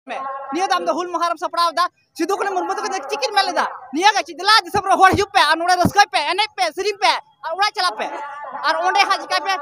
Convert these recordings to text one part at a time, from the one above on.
निया दाम द हुल महारम सपड़ाव दा सिधु कने मुर्मु तक चिकिन मेले दा निया गा चिदला दिसम रो होड़ हिजुप पे आ नोडे रस्का पे एने पे सिरी पे आ उड़ा चला पे और ओंडे हाज का पे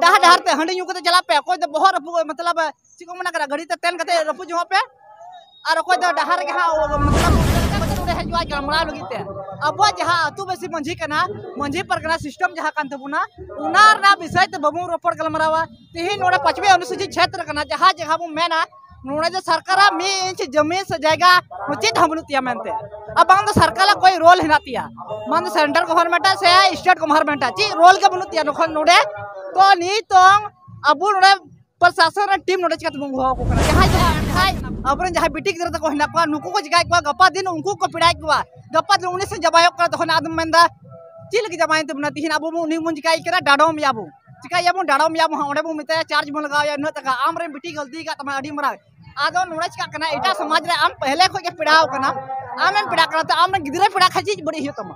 डाहा डाहर ते हंडी न्यू कते चला पे कोई द बहुत रपु मतलब चिको मना करा घड़ी ते तेन कते रपु जो पे और कोई द डाहर के हा मतलब ओंडे हजुआ गमरा लगी ते अब जहा अतु बेसी मंझी कना मंझी परगना सिस्टम जहा कान तबुना उनार ना विषय ते बबु रोपड़ गलमरावा तिहि नोडे 5वें अनुसूचित क्षेत्र कना जहा जगह बु मेना नोड़े जो सरकार मी इंच जमीन से जगह उचित हमनुतिया मेनते अब बांग तो सरकार कोई रोल हिनातिया मान सेंट्रल गवर्नमेंट से स्टेट गवर्नमेंट ची रोल के बनुतिया नखन नोड़े तो नी तो अब नोड़े प्रशासन टीम नोड़े चिकत मुंगो को करा जहां जहां अब जहां बिटिक दर को हिना को नुको को जगाय को गपा दिन उनको को पिड़ाय को गपा दिन उनी से जबायो कर तो आदम मेंदा चिल के जमाइन ते बनती हिना अब उनी मुंज काय करा डाडोम याबू चिका याबू डाडोम याबू ओडे बु मिते चार्ज बन लगाव या न तका आमरे बिटिक गलती का तमा अडी मरा आदो नोड़े चिका कना एटा समाज रे आम पहले खो के पिड़ाव कना आम पिड़ा कना तो आम गिदरे पिड़ा खाची बड़ी हो तमा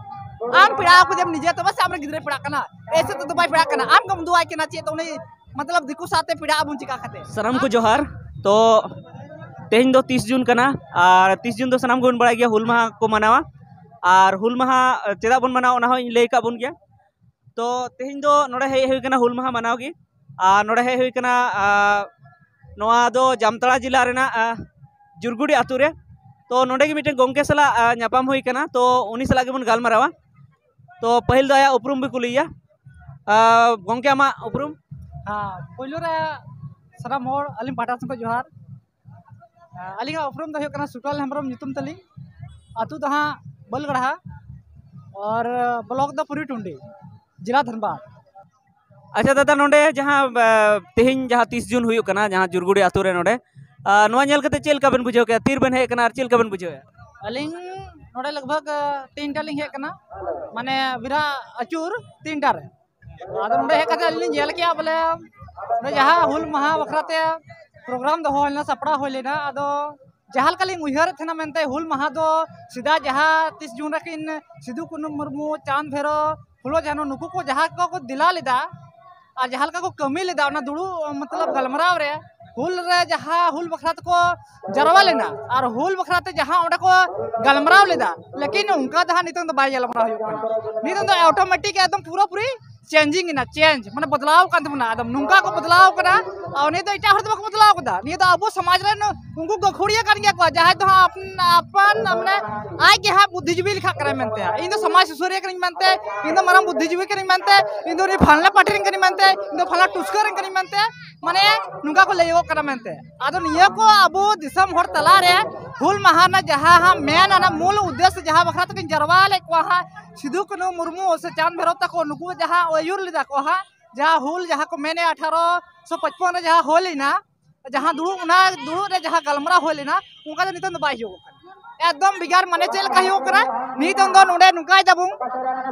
आम पिड़ा को जब निजे तो बस आम गिदरे पिड़ा कना ऐसे तो दुबई पिड़ा कना आम कम दुआ के ना चे तो नहीं मतलब दिकु साथे पिड़ा अब चिका खाते सनम को जोहार तो तेहिं दो 30 जून कना और 30 जून दो सनम गुन बड़ा गया हुल माहा को मनावा और हुल माहा चेदा बन मनावा ना हो लई का बन गया तो तेहिं दो नोड़े हे हुई कना हुल माहा मनावगी और नोड़े हे हुई कना नोआ दो जामताड़ा जिला रेना जुरगुड़ी आतु रे तो नोडे मिटे गोंके सला नापाम हुई कना तो उनी सला गेबन गालमारावा तो पहिल दो आया उपरुम भी कुलिया गोंके आमा उपरुम हां पहिलो रे सरा मोर अलिम पाटा से जोहार अलिंगा उपरुम द कना सुटल हमरम नितुम तली आतु दहा बलगढ़ा और ब्लॉक द पुरी टुंडी जिला धनबाद अच्छा दादा नोडे जहाँ तेहिं जहाँ 30 जून हुई कना जहाँ जुरगुड़ी आतु रे नोडे नोआ नेल कते चेल का बन बुझो के तीर बन हे कना और चेल का बन बुझो अलिंग नोडे लगभग 3टा लिंग हे कना माने विरा अचूर 3टा रे आदो नोडे हे कते अलिंग नेल के बोले नोडे जहाँ हुल महा वखराते प्रोग्राम दो होलना सपड़ा होलेना आदो जहाल कलिंग उहर थेना मेनते हुल महा दो सीधा जहाँ 30 जून रकिन सिधु कुनु मुर्मू चांद भेरो फुलो जानो नुकु को जहाँ को दिला लेदा और जहाँ का को कमी लेदा ना दुड़ू मतलब गलमराव रे हुल रे जहाँ हुल बखरात को जरवा लेना और हुल बखराते जहाँ ओडे को गलमराव लेदा लेकिन उनका जहाँ नितंग तो बाय गलमराव हो नितंग तो ऑटोमेटिक एकदम पूरा पूरी चेंजिंग ना चेंज माने बदलाव कान तमना एकदम नुंका को बदलाव करा और नहीं तो इटा हर तो बदलाव कदा नहीं तो अबो समाज रे उनको गखोड़िया कान गया को जहाँ तो अपन हमने आय के हां बुद्धिजीवी लिखा करे मनते इन तो समाज सुसुरिया करिंग मनते इन तो मरम बुद्धिजीवी करिंग मनते इन तो फलना पाटरिंग करिंग मनते इन तो फलना टुस्कर करिंग मनते माने नुंका को लेयो करा मनते आदो निया को अबो दिसम हर तला रे हुल महाना जहाँ हां मेन ना मूल उद्देश्य जहाँ बखरा तक जरवा ले को हां सिधु कनु मुर्मू से चांद भैरव तक नुकु जहाँ अयुर लिदा को हां जहाँ हुल जहाँ को मैंने 1855 रे जहाँ होली ना जहाँ दुड़ू रे जहाँ गलमरा होली ना उनका तो नितन बाई हो एकदम बिगार माने चेल कही हो करा नितन दो नोडे नुकाय दबु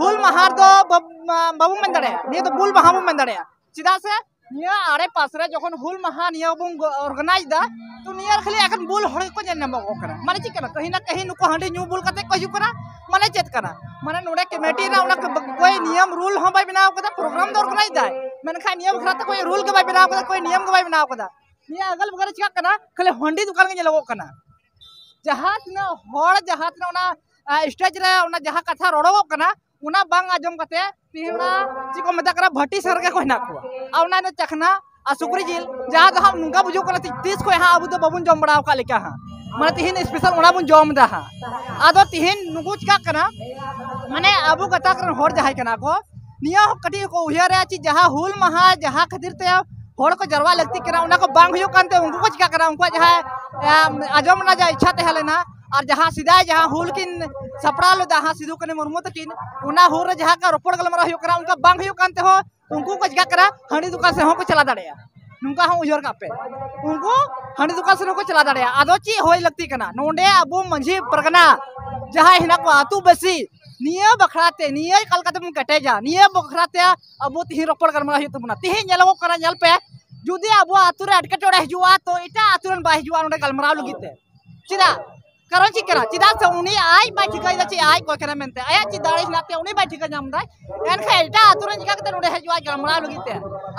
हुल महार दो बाबू मन दड़े नि तो बुल महाबू मन दड़े चिदा से निया आड़े पास रे जखन हुल महा निया बुं ऑर्गेनाइज दा तो निया खाली अखन बुल हड़ को जन नम करा माने ची करा कहीं ना कहीं नुको हंडी न्यू बुल कते कहियो करा माने चेत करा माने नोडे कमेटी रा उना कोई नियम रूल हम बाय बनाव कदा प्रोग्राम दो ऑर्गेनाइज दा मैंने खा नियम खरा कोई रूल के बाय बनाव कदा कोई नियम के बाय बनाव कदा निया अगल बगल चिका कना खाली हंडी दुकान के लगो कना जहां ना हड़ जहां ना उना स्टेज रे उना जहां कथा रोड़ो कना उना बांग आजम कते तिहना चिको मता करा भट्टी सर के कोई ना को आउना न चखना आ सुकरी जिल जहां तो हम नुंगा बुझो कना 30 को हां अब तो बबुन जम बड़ाव का लेका हां माने तिहिन स्पेशल उना बुन जम दा हां आदो तिहिन नुगु चिका कना माने अबु कथा करन हड़ जहाय कना को निया कटी को उहिया रे ची जहां हुल महा जहां खातिर ते हड़ को जरवा लगती करा उना को बांग हुयो कानते उनको को चिका करा उनको जहां आजम ना जा इच्छा ते हलेना और जहाँ सीधा जहाँ हुल किन सपड़ा लो जहाँ सिधु कने मुर्मू तकिन उना हुर जहाँ का रोपड़ गलमरा हो करा उनका बांग हो कानते हो उनको को जगह करा हंडी दुकान से हो को चला दड़या नुका हम उजर कापे उनको हंडी दुकान से को चला दड़या आदो ची होय लगती कना नोंडे अबो मंझी परगना जहाँ हिना को आतु बसी निया बखराते निया कलकत्ता में कटे जा निया बखराते अबो तिहि रोपड़ गलमरा हो तुमना तिहि नेलबो करा नेल पे जुदी अबो आतु रे अटके टोड़े हिजुआ तो इटा आतुरन बा हिजुआ नोंडे गलमरा लगिते चिदा कारण चिकरा चिदा से उनी आई बाय ठिका दा ची आई को करा मेनते आया ची दाड़े नाते उनी बाय ठिका नाम दाय एन खा एटा आतुरन चिका कते नोडे हजवा गमरा लगिते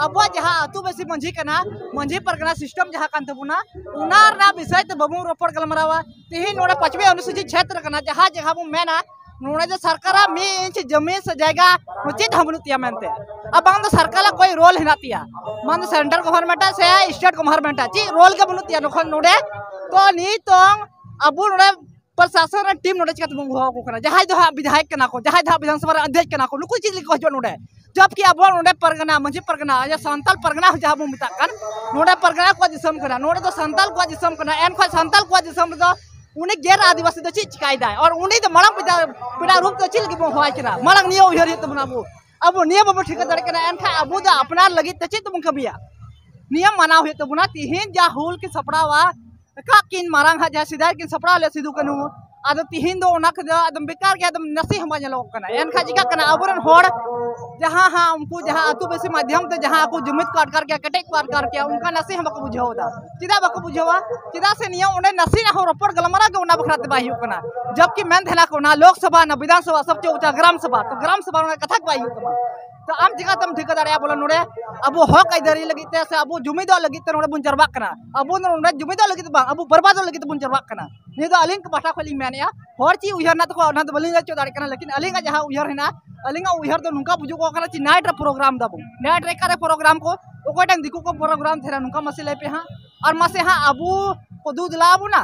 अब जहां आतु बेसी मंझी कना मंझी परगना सिस्टम जहां कान तबुना उनार ना विषय ते बबू रोपड़ गलमरावा तिहि नोडे 5वें अनुसूचित क्षेत्र कना जहां जगह बु मेना नोडे जो सरकार 1 इंच जमीन से जगह उचित हमनुतिया मेनते अब बांग सरकार कोई रोल हिनातिया मान सेंट्रल गवर्नमेंट से स्टेट गवर्नमेंट ची रोल के बनुतिया नखन नोडे तो नी तोंग अबू नोडे प्रशासन टीम नोडे चिका तुम हो को जहां दो विधायक कना को जहां दा विधानसभा अध्यक्ष कना को नुकु चीज लिखो जो नोडे जबकि अब नोडे परगना मंझी परगना या संताल परगना जहां बु मिता कान नोडे परगना को दिसम कना नोडे तो संताल को दिसम कना एन को संताल को दिसम दो उनी गैर आदिवासी दो चीज चिकाई दा और उनी तो मलंग पिता रूप तो चिल के बो होय कना मलंग नियो उहर हित बना अब नियम अब ठीक दड़ कना एन खा अबू दा अपना लगी तची तुम कबिया नियम मानाव हित बना तिहिन जा हुल के सपड़ावा का किन मारंग हा जा सिदा किन सपड़ा ले सिदु कनु आदो तिहिन दो ओना खदा आदम बेकार के आदम नसी हम जलो कना एन खा जिका कना अबरन होड़ जहां हां उनको जहां अतु बेसी माध्यम ते जहां को जुमित काट करके कटेक काट करके उनका नसी हम को बुझावदा चिदा बको बुझावा चिदा से निया ओने नसी ना हो रोपड़ गलमरा के ओना बखराते बाही कना जबकि मेन थेना को ना लोकसभा ना विधानसभा सबसे ऊंचा ग्राम सभा तो ग्राम सभा में कथा बाही कमा तो आम जगह तम ठिका दाड़िया बोला नोडे अब हक आइदारी लगी ते से अब जुमिदो लगी ते नोडे बुन जरबा कना अब नोडे जुमिदो लगी बा अब बर्बादो लगी बुन जरबा कना नि दो अलिंग पाठा खली मेनिया हर ची उहर ना तो ना तो बलिंग चो दाड़ी कना लेकिन अलिंग जहां उहर हेना अलिंग उहर तो नुका बुजु को कना ची नाइट रे प्रोग्राम दबो नाइट रे करे प्रोग्राम को ओकोटंग दिकु को प्रोग्राम थेरा नुका मसले पे हां और मसे हां अबू को दूध लाबू ना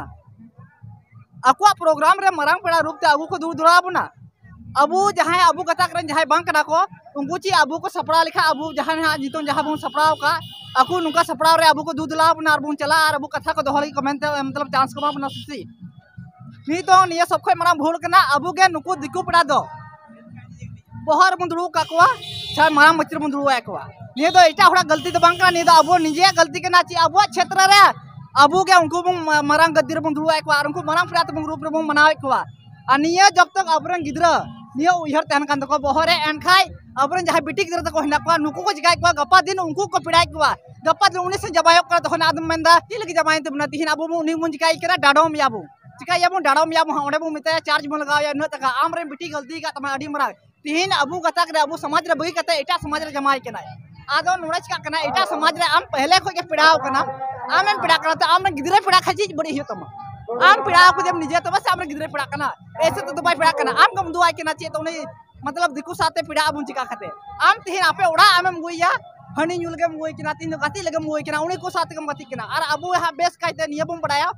अकुआ प्रोग्राम रे मरांग पेड़ा रूप ते अबू को दूध लाबू ना अबू जहां अबू कथा करन जहां बांग कना को उनको ची अबू को सपड़ा लिखा अबू जहां हां जितों जहां बु सपड़ाव का अकु नुका सपड़ाव रे अबू को दूध लाब ना बु चला और अबू कथा को दोहली कमेंट मतलब चांस को बना सुसी नी तो निया सब खय मरा भूल कना अबू के नुकु दिकु पड़ा दो बहर मुंदरू का कोआ छ मरा मचर मुंदरू आकवा नि दो एटा होड़ा गलती तो बांग कना नि दो अबू निजे गलती के ना ची अबू क्षेत्र रे अबू के उनको मरा गद्दी रे मुंदरू आकवा और उनको मरा पड़ा तो रूप रे बु मनाव आकवा अनिया जब तक अबरन गिदरा निया उहर तहन कान तको बहरे एन खाय अबरन जहां बिटिक गिदरा तको हिना को नुकु को जिगाय को गपा दिन उनको को पिड़ाय को गपा दिन उनी से जबायो कर तखन आदम मेंदा ती लगी जबाय त बना तिहिन अबू उनी मुन जिगाय करा डाडोम याबू जिगाय याबू डाडोम याबू ओडे बु मिता चार्ज म लगाव या न तका आम रे बिटिक गलती का तमा अडी मरा तिहिन अबू कथा करे अबू समाज रे बगी कते एटा समाज रे जमाय केना आदो नोड़च का कना एटा समाज रे आम पहले को के पिड़ाव कना आमेन पिड़ा कना त आम गिदरे पिड़ा खजी बड़ी हियो तमा आम पिड़ा को जब निजे तो बस आम गिदरे पिड़ा कना ऐसे तो दुबई पिड़ा कना आम कम दुआई केना चे तो नहीं मतलब दिकु साथे पिड़ा बुन चिका खाते आम तिहिन आपे ओड़ा आमेम गुइया हनी नुल के मुई केना तीन गाती लगे मुई केना उनी को साथे कम गाती केना और अबू हा बेस काइते निया बुम पड़ाया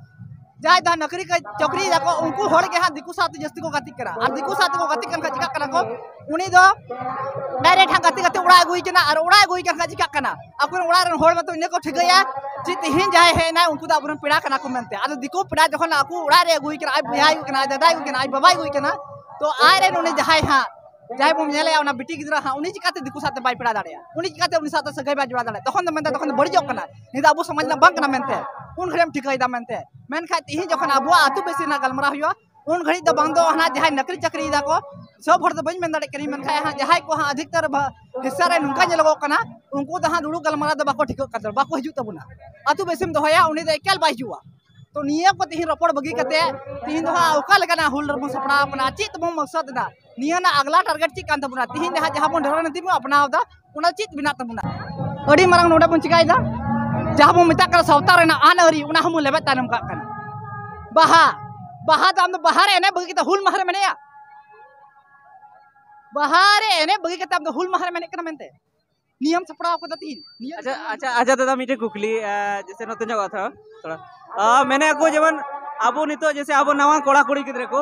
जाय दा नकरी का चौकरी जाको उनको होड़ के हा दिकु साथे जस्ती को गाती करा और दिकु साथे को गाती कन चिका कना को उनी दो डायरेक्ट हा गाती गाती उड़ा गुई केना और उड़ा गुई कन चिका कना अकुन उड़ा रन होड़ मतो इने को ठिगया ची तिहिन जाय है ना उनको दा अबरन पिड़ा कना को मेनते आदो दिकु पिड़ा जखन अकु उड़ा रे गुई केना आई बिहाई केना दादाई केना आई बाबाई गुई केना तो आय रे उनी जहाय हा जाय बम नेले ओना बिटी गिदरा हा उनी चिकाते दिकु साथे बाय पिड़ा दाड़या उनी चिकाते उनी साथे सगै बाय जुड़ा दाड़या तखन मेनते तखन बड़ी जक कना निदा अबू समाज ना बांग कना मेनते उन घड़ीम ठिकाई दा मेनते मेन खाय तिहिन जखन अबू आतु बेसी ना गलमरा हुआ उन घड़ी द बांग दो हना जहाय नकरी चकरी दा को सब हर द बज मेन दाड़े करी मेन खाय हा जहाय को हा अधिकतर हिस्सा रे नुका जलगो कना उनको द हा दुडू गलमरा द बाको ठिको कदर बाको हिजु तबुना आतु बेसिम दोहया उनी द एकेल बाय जुआ तो निया को तिहिन रपड़ बगी कते तिहिन दो हा ओका लगना हुल रबो सपड़ा अपना चित बम मकसद दा निया ना अगला टारगेट चिक कान तबुना तिहिन जहां जहां बन धरन तिमु अपनाव दा उना चित बिना तबुना अडी मारंग नोडा बन चिकाय दा जहां बम मिता कर सवता रेना आन अरी उना हम लेबे तानम का कना बाहा बाहा दाम दो बाहर एने बगी कते हुल महर मेनेया बाहर एने बगी कते हम दो हुल महर मेने कना मेनते नियम सपड़ा को तिहिन अच्छा अच्छा अच्छा दादा मिटे कुकली जैसे नतुन जगह था थोड़ा मैंने को जेमन अबो नितो जैसे अबो नवा कोड़ा कुड़ी गिदरे को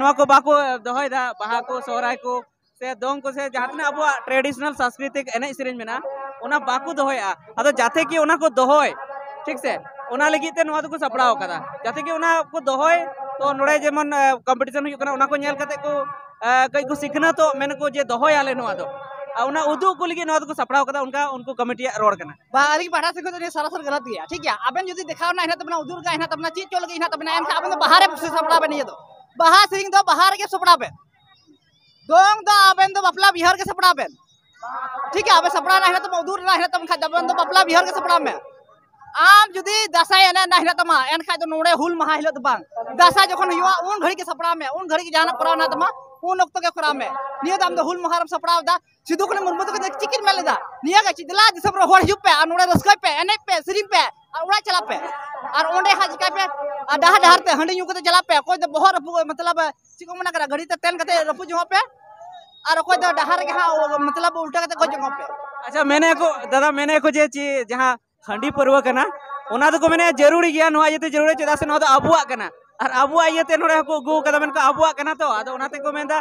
नवा को बाको दहोय दा बाहा को सोहराय को से दोंग को से जहां अबो ट्रेडिशनल सांस्कृतिक एने सिरिन मेना ओना बाको दहोया अदो जाते कि ओना को दहोय ठीक से ओना लगी ते नवा को सपड़ाव कदा जाते कि ओना को दहोय तो नोड़े जेमन कंपटीशन हुई कना ओना को नेल कते को कई को सिखना तो मेन को जे दहोय आले नवा दो उना उदू को लगी नवा को सपड़ाव कदा उनका उनको कमिटी रोड कना बाहरी पाठा से को तो सरासर गलत गया ठीक है अबन यदि दिखाओ ना है तबना उदूर का है तबना चीज चल गई है तबना एन अबन बाहर से सपड़ा बनी दो बाहर सिंग दो बाहर के सपड़ा पे दोंग दो अबन दो बपला बिहार के सपड़ा पे ठीक है अब सपड़ा ना है तो उदूर ना है तब खा दबन दो बपला बिहार के सपड़ा में आम जुदी दासाई एने ना हिला तमा एनखा तो नोड़े हुल महा हिला तो बांग दासा जखन हुआ उन घड़ी के सपड़ा में उन घड़ी के जहां कोराव ना तमा उन वक्त के कोराव में निया दाम दो हुल महारम सपड़ा दा सिधु को मुर्मु के चिकिन मेले दा निया के चिदला दिसम रो होड़ जुप पे आ नोड़े रस्का पे एने पे सिरी पे और उड़ा चला पे और ओंडे हाज का पे डाह डाहर ते हंडी यूं के चला पे कोई तो बहुत मतलब चिको मना करा घड़ी ते तेन कते रपु जो पे और कोई तो डाहर के हां मतलब उल्टा कते को जो पे। अच्छा मैंने को दादा मैंने को जे जहां हंडी पर्व कना ओना तो को मैंने जरूरी गया नोआ जेते जरूरी चेदा से नो तो अबुआ कना और अबुआ येते नोड़े को गु कदा मेन को अबुआ कना तो आदो ओनाते को मेनदा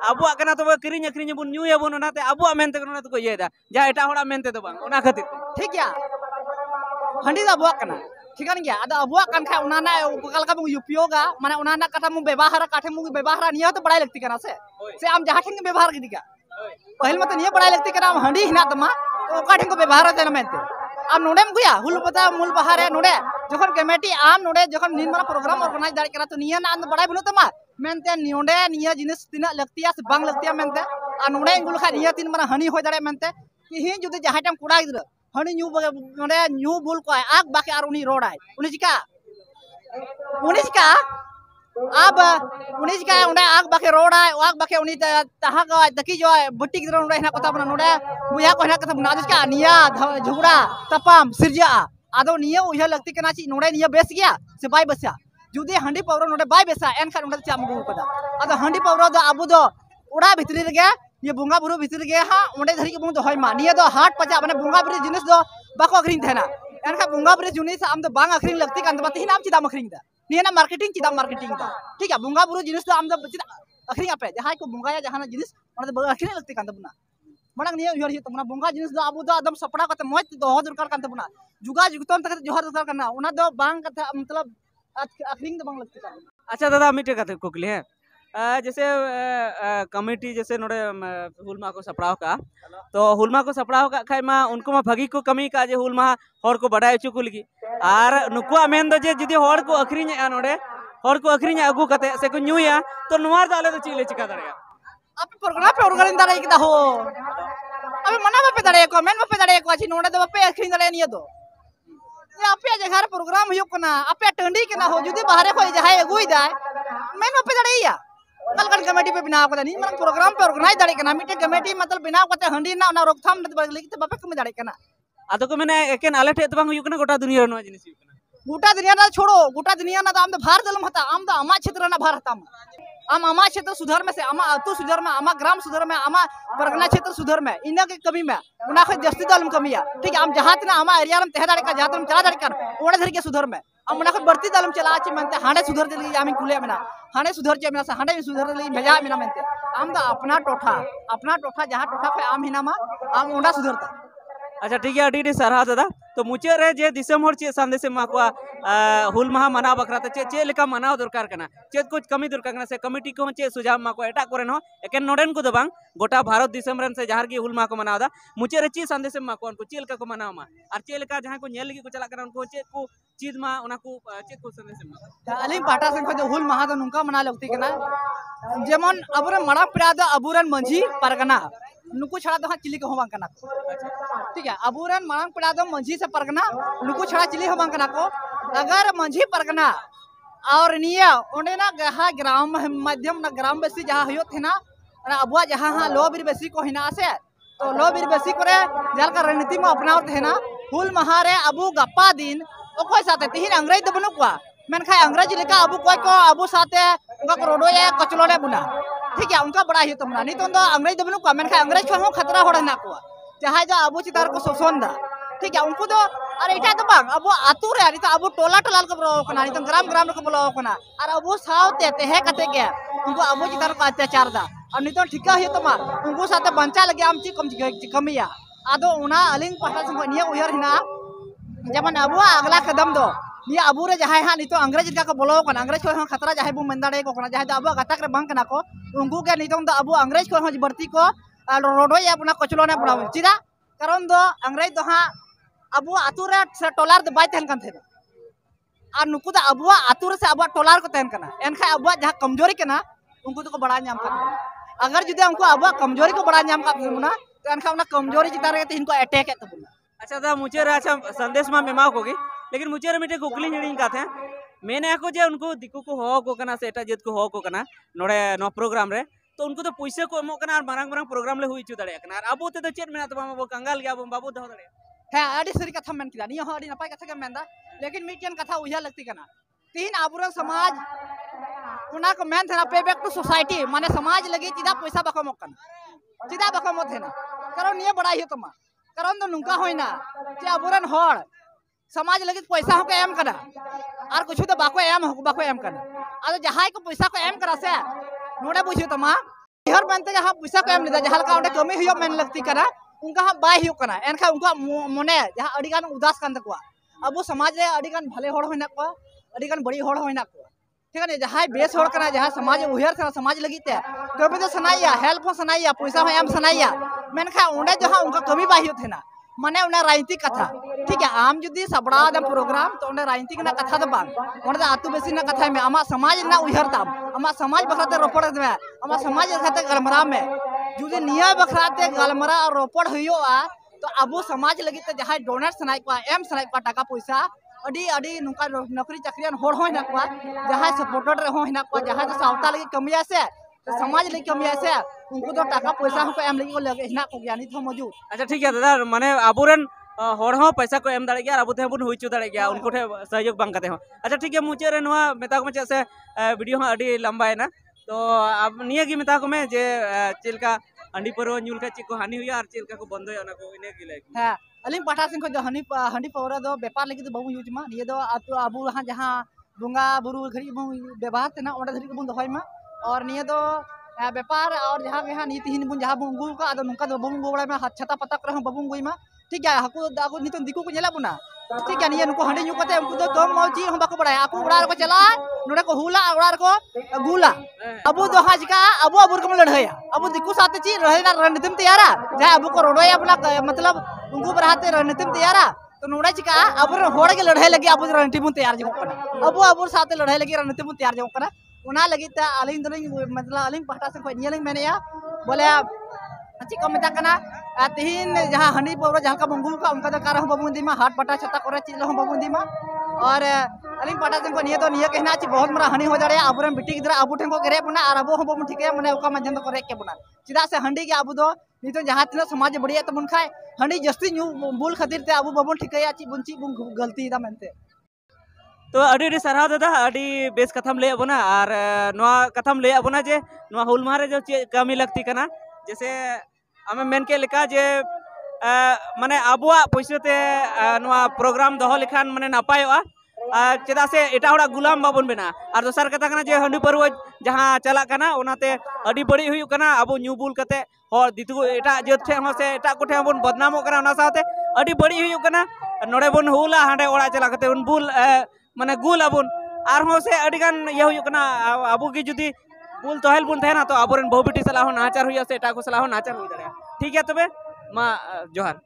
अबुआ कना तो किरिन अखरिन बुन न्यू याबुन ओनाते अबुआ मेनते को तो को येदा जा एटा होड़ा मेनते तो बांग ओना खातिर ठीक गया हंडी दा अबुआ कना ठीक गया आदा अबुआ कन खा उनाना कलका मु उपयोगा माने उनाना कथा मु व्यवहार काठे मु व्यवहार निया तो बड़ाई लगती कना से आम जहां ठिन व्यवहार की दिका पहल मत निया बड़ाई लगती कना हंडी हिना तमा तो काठे को व्यवहार देना मेनते आम नोडे में गुया हुल पता मूल बहार है नोडे जखन कमेटी आम नोडे जखन निर्माण प्रोग्राम ऑर्गेनाइज दाड़ी कना तो निया ना बड़ाई बनो तमा मेनते नोडे निया जिनिस तिना लगतिया से बांग लगतिया मेनते आ नोडे गुल खा निया तीन मारा हनी हो दाड़े मेनते कि ही जुदी जहां टाइम कुड़ा गिद्र हनी न्यू नोडे न्यू बुल को आग बाके आर उनी रोडाय उनी चिका अब उनी चिका उन्हें आग बाके रोडाय आग बाके उनी तहा का तकी जो बट्टी गिद्र नोडे हिना कथा बना नोडे बुया को हिना कथा बना जिसका निया झगड़ा तपाम सिरजा आदो निया उया लगती कना ची नोडे निया बेस गया से बाय बसा जुदी हंडी पावर नोडे बाय बेसा एन खा नोडे चाम गु कदा आदो हंडी पावर दो अबु दो उड़ा भितरी रे ये बुंगा बुरु भितर गे हां ओंडे धरी के बुंग दो होय मा निया दो हाट पचा माने बुंगा बुरु जिनिस दो बाको अखरिन थेना एनखा बुंगा बुरु जिनिस आम दो बांग अखरिन लगती कान दो तिहिन आम चिदा अखरिन दा निया ना मार्केटिंग चिदा मार्केटिंग दा ठीक है बुंगा बुरु जिनिस दो आम दो चिदा अखरिन आपे जहां को बुंगा या जहां जिनिस ओंडे दो अखरिन लगती कान दबना मडंग निया उहर ही तमना बुंगा जिनिस दो आबु दो एकदम सपड़ा कते मोय दो दरकार कान दबना जुगा जुगतन तक जोहर दरकार करना ओना दो बांग कथा मतलब अखरिन दो बांग लगती कान। अच्छा दादा मिटे कथे कुकली है जैसे कमेटी जैसे नोड़े हुलमा को सपड़ाव का तो हुलमा को सपड़ाव का खाय मा उनको मा भगी को कमी का जे हुलमा हर को बड़ाय चु को लगी आर नुकुआ मेन दो जे जदी हर को अखरिन आ नोड़े हर को अखरिन अगु कते से को न्यूया तो नुआर दाले तो चिले चिका दड़या आप प्रोग्राम पे ऑर्गेनाइज दाड़े किदा हो अबे मना पे दाड़े को मेन पे दाड़े को अछि नोड़े दो पे अखरिन दाड़े निया दो ये आपे जगह प्रोग्राम हुयो कना आपे टंडी के ना हो जदी बाहरे को जहाय अगुई दाय मेन पे दाड़े या कल कमेटी पे बिना को नहीं मन प्रोग्राम पे ऑर्गेनाइज दाड़े कना मिटे कमेटी मतलब बिना को हंडी ना ना रोकथाम लेकिन बापे कम दाड़े कना आदो को मैंने एकेन आले ठे तो बांग हुयो कना गोटा दुनिया नो जिनिस हुयो कना गोटा दुनिया ना छोड़ो गोटा दुनिया ना आम भार दलम हता आम दा अमा क्षेत्र ना भार हता आम अमा क्षेत्र सुधार में से अमा अतु सुधार में अमा ग्राम सुधार में अमा परगना क्षेत्र सुधार में इना के कमी में उना ख जस्ती दलम कमिया ठीक है आम जहां तना अमा एरिया में तह दाड़े का जहां चला दाड़े कर ओडे धर के सुधार में हम उना ख बढ़ती दलम चला आछि मनते हांडे सुधार दे आमी कुले मेना हांडे सुधार जे मेना हांडे सुधार दे भेजा मेना मनते आम दा अपना टोठा जहां टोठा पे आम हिनामा आम ओंडा सुधारता। अच्छा ठीक है अडी सरहा दादा तो मुचे रे जे दिसम हर चे संदेश मा को हुल महा मनाव बखराते चे लेका मनाव दरकार कना चे कुछ कमी दरकार कना से कमिटी को चे सुझाव मा को एटा करेन हो एकेन नोडेन को दो बांग गोटा भारत दिसम रन से जहार की हुल महा को मनाव दा मुचे रे चे संदेश मा को उनको चे लेका को मनाव मा और चे लेका जहां को नेल लगी को चला कना उनको चे को चीज मा उना को चे को संदेश मा अलिंग पाटा से को हुल महा दो नुका मना लगती कना जेमन अबुरन मड़ा पिरा दो अबुरन मंझी परगना नुकु छड़ा दो चिली को होबां कना ठीक है अबुरन मांग पड़ा दो मंझी से परगना नुकु छड़ा चिली होबां कना को अगर मंझी परगना और निया ओंडे ना गहा ग्राम मध्यम ना ग्राम बेसी जहां हयो थेना अबुआ जहां हां लो बिर बेसी को हिना से तो लो बिर बेसी करे जल का रणनीति में अपनाव थेना हुल महारे अबु गप्पा दिन ओखय साथे तिहिन अंग्रेज दो बनु को मेन खाय अंग्रेज लेका अबु कोय को अबु साथे उनका रोडोए कचलोने बुना ठीक है उनका बड़ा ही तुमना नहीं तो अंग्रेज दो बनु को मेन खाय अंग्रेज को खतरा होड़ ना को जहां जो अबु चितार को शोषण दा ठीक है उनको तो और एटा तो बांग अबु आतु रे तो अबु टोला टोला को बोलो कना नहीं तो ग्राम ग्राम को बोलो कना और अबु सावते ते कते के उनको अबु चितार को अत्याचार दा और नहीं तो ठिका ही तो मा उनको साथे बंचा लगे आम ची कमिया आदो उना अलिंग पाटा से निया उयर हिना जेमन अबु अगला कदम दो निया अबु रे जहां हां नहीं तो अंग्रेज का को बोलो कना अंग्रेज को खतरा जहां बु मंदाड़े को कना जहां अबु गताक रे बांग कना को उनको के नहीं तो अबु अंग्रेज को बढ़ती को रोडो या अपना कचलोने बनाओ चिदा कारण दो अंग्रेज दो हां अबु आतुरे से टोलार दो बाय तहन कन थे और नुकु दा अबुआ आतुरे से अबुआ टोलार को तहन कना एनखा अबुआ जहां कमजोरी कना उनको तो को बड़ा नाम का अगर जुदे उनको अबुआ कमजोरी को बड़ा नाम का बुना तो एनखा उना कमजोरी चिता रे इनको अटैक है तबुना। अच्छा दा मुझे रे अच्छा संदेश मा मेमा कोगी लेकिन मुझे मिटे कुकली हिड़ी काथे मेने को जे उनको दिकु को हो को कना से एटा जेत को हो को कना नोडे नो प्रोग्राम रे तो उनको तो पैसे को एमो कना मारंग मारंग प्रोग्राम ले हुई छु दाड़े कना अबो ते तो चेत मेना तो बाबू कंगाल गया बाबू दहो दाड़े है अड़ी सरी कथा मेन किदा नियो अड़ी नपाय कथा के मेनदा लेकिन मिटन कथा उया लगती कना तीन आबुरन समाज उना को मेन थना पे बैक टू सोसाइटी माने समाज लगी चिदा पैसा बाको मकन चिदा बाको मत हेना कारण निये बड़ा ही तमा कारण तो नुका होइना जे आबुरन होड़ समाज लगी पैसा हो के एम कना और कुछ तो बाको एम कना आ जहाय को पैसा को एम करा से नोडे बुझियो तमा हर बनते जहां पैसा को एम लिदा जहां का ओंडे कमी हियो मेन लगती कना उनका हम बाय हियो कना एनखा उनका मने जहां अड़ी गान उदास कान तकवा अब समाज रे अड़ी गान भले होड़ होइना को अड़ी गान बड़ी होड़ होइना को ठीक है जहां बेस होड़ कना जहां समाज उहेर कना समाज लगी ते कभी तो सनाइया हेल्प हो सनाइया पैसा हो एम सनाइया मेनखा ओंडे जहां उनका कमी बाय हियो थेना माने उन्हें राजनीतिक कथा ठीक है आम जुदी सबड़ा दम प्रोग्राम तो उन्हें राजनीतिक ना कथा दो बांग उन्हें आतु बेसी ना कथा में आमा समाज ना उहर ताम आमा समाज बखराते रोपड़ में आमा समाज बखराते गलमरा में जुदी निया बखराते गलमरा और रोपड़ हुआ तो अबो समाज लगी तो जहां डोनेट सनाई को एम सनाई को टाका पैसा अड़ी अड़ी नुका नौकरी चाकरियान होड़ हो हिना को जहां सपोर्टर रे हो हिना को जहां तो सावता लगी कमिया से तो समाज लगी कमिया से उनको तो टाका पैसा को एम लगी को लगे हिना को ज्ञानी तो मौजूद अच्छा ठीक है दादा माने आबुरन होड़ हो पैसा को एम दाड़े गया आबु ते बुन हुई छु दाड़े गया उनको ठे सहयोग बांग काते हो अच्छा ठीक है मुचे रे नवा मेता को से वीडियो हा अडी लंबा है ना तो अब निये की मेता को में जे चिलका अंडी पर न्यूल का चिको हानि हुई और चिलका को बंद होया ना को इने की लाइक है अलिंग पाठा सिंह को हंडी पौरा दो व्यापार लगी तो बहु यूज मा निये दो अबु हां जहां बुंगा बुरु घड़ी व्यवहार तेना ओंडे धरी को बुन दोहय मा और निये दो व्यापार और जहां यहाँ नीति हिन बुन जहां बुंगु का आदो नुका दो बुंगु बड़ा में हाथ छता पता कर हम बबुंगु मा ठीक है हाकु दागु नितन दिकु को नेला बुना ठीक है निये नुको हंडी न्यू कते उनको तो कम मौजी हम बाको बड़ा आकु उड़ा को चला नोडे को हुला उड़ा को गुला अबु दो हाज का अबु अबुर को लड़हया अबु दिकु साथे ची रहना रणनीतिम तैयारा जहां अबु को रोडोया अपना मतलब उनको बराते रणनीतिम तैयारा तो नोडे चिका अबुर होड़ के लड़ाई लगी अबु रणनीतिम तैयार जो कना अबु अबुर साथे लड़ाई लगी रणनीतिम तैयार जो कना उना लगी ता अलिंग दलिंग मतलब अलिंग पहटा से कोई नियलिंग मैंने बोले अच्छी कम मेता कना तीन जहां हंडी पौरा जहां का बंगू का उनका तो कार बबू दीमा हाट पटा छता करे चिल हम बबू दीमा और अलिंग पटा से को निये तो निये कहना ची बहुत मरा हनी हो जाड़े आबुरन बिटी गिदरा आबु ठेन को गेरे बुना और आबु हम बबू ठीक है माने ओका मजन तो करे के बुना चिदा से हंडी के आबु दो नितो जहां तिना समाज बढ़िया तो बुन खाए हंडी जस्ती न्यू बुल खातिर ते आबु बबू ठीक है ची बुनची बुन गलती दा मेनते तो अड़ी सारा दादा अड़ी बेस कथम ले अबोना और नोआ कथम ले अबोना जे नोआ हुल मारे जो कमी लगती कना जैसे हमें मेन के लेका जे माने अबुआ पैसे नोआ प्रोग्राम दहो लेखान माने नापायोआ चेदा से एटा होड़ा गुलाम बाबन बेना और दोसर कथा कना जे हंडी परव जहां चला कना ओनाते अड़ी बड़ी हुई कना अबु न्यूबुल कते और दितु एटा जेत ठे हो से एटा कोठे बन बदनामो कना ओना साथे अड़ी बड़ी हुई कना नोडे बन हुला हांडे ओड़ा चला कते उन बुल माने गुल अबुन और हो से अडिगान ये हुई कना अबु की जुदी बुल तोहेल बुन थे ना तो अबुरन बहु बेटी सलाह नाचार हुई से एटा को सलाह नाचार हुई दाड़े ठीक है तबे मा जोहार।